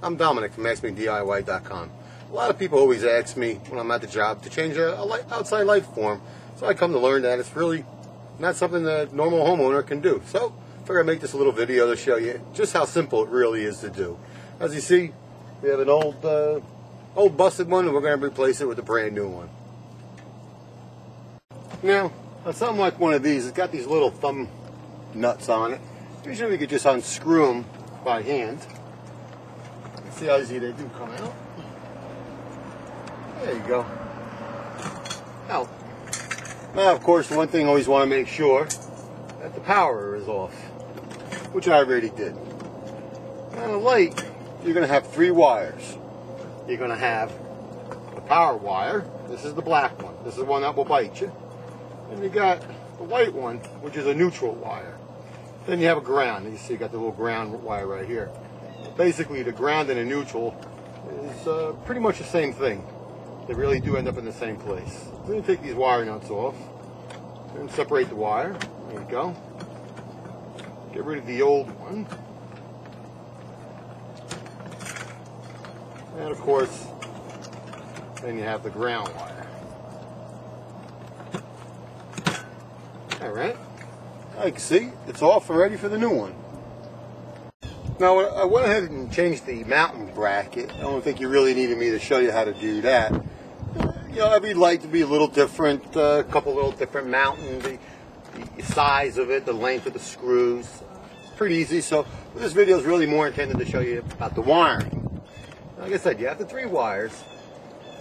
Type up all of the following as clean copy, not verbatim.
I'm Dominic from askmediy.com. A lot of people always ask me when I'm at the job to change a outside light form, so I come to learn that it's really not something that a normal homeowner can do. So I figured I'd make this a little video to show you just how simple it really is to do. As you see, we have an old busted one, and we're going to replace it with a brand new one. Now, on something like one of these, it's got these little thumb nuts on it. Usually we could just unscrew them by hand. See how easy they do come out. There you go. Out. Now, of course, one thing I always want to make sure that the power is off, which I already did. Now, the light, you're going to have 3 wires. You're going to have the power wire. This is the black one. This is the one that will bite you. And you got the white one, which is a neutral wire. Then you have a ground. You see you got the little ground wire right here. Basically, the ground and the neutral is pretty much the same thing. They really do end up in the same place. Then you take these wire nuts off and separate the wire. There you go. Get rid of the old one. And of course, then you have the ground wire. Alright. Like you can see, it's off and ready for the new one. Now, I went ahead and changed the mounting bracket. I don't think you really needed me to show you how to do that. You know, every light to be a little different, a couple little different mounting, the size of it, the length of the screws. Pretty easy. So this video is really more intended to show you about the wiring. Like I said, you have the 3 wires,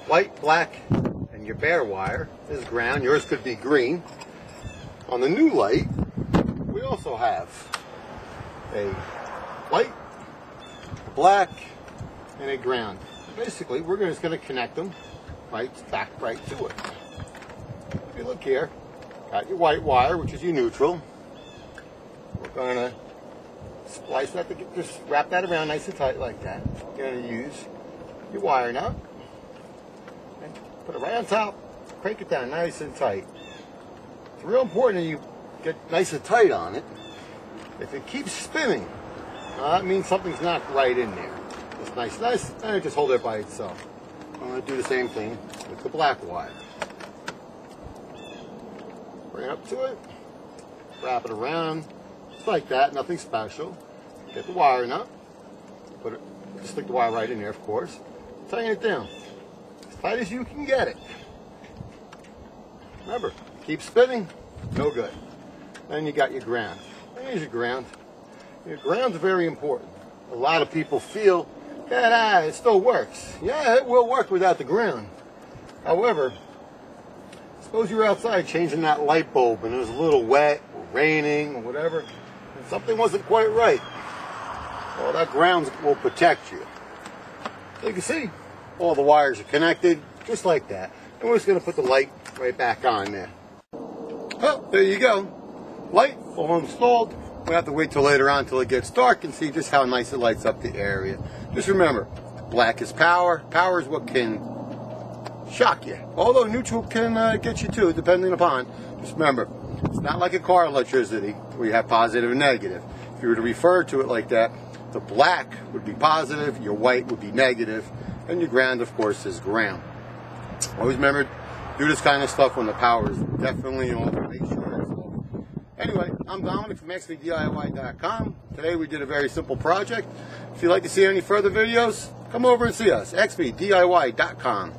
white, black, and your bare wire is ground. Yours could be green. On the new light, we also have a white, a black, and a ground. Basically, we're just going to connect them right to it. If you look here, got your white wire, which is your neutral. We're going to splice that, just wrap that around nice and tight like that. You're going to use your wire nut, and put it right on top, crank it down nice and tight. It's real important that you get nice and tight on it. If it keeps spinning, that means something's not right in there. It's nice, and just hold it by itself. I'm going to do the same thing with the black wire. Bring it up to it, wrap it around, just like that, nothing special. Get the wire nut, just stick the wire right in there, of course. Tighten it down, as tight as you can get it. Remember, keep spinning, no good. Then you got your ground. Here's your ground. Your ground's very important. A lot of people feel that it still works. Yeah, it will work without the ground. However, suppose you're outside changing that light bulb and it was a little wet or raining or whatever, and something wasn't quite right. Well, that ground will protect you. So you can see all the wires are connected just like that. And we're just going to put the light right back on there. Oh, there you go. Light all installed. We'll have to wait till later on till it gets dark and see just how nice it lights up the area. Just remember, black is power. Power is what can shock you. Although neutral can get you too, depending upon. Just remember, it's not like a car electricity where you have positive and negative. If you were to refer to it like that, the black would be positive, your white would be negative, and your ground, of course, is ground. Always remember, do this kind of stuff when the power is definitely on. Make sure it's off. Anyway, I'm Dominic from askmediy.com. Today we did a very simple project. If you'd like to see any further videos, come over and see us, askmediy.com.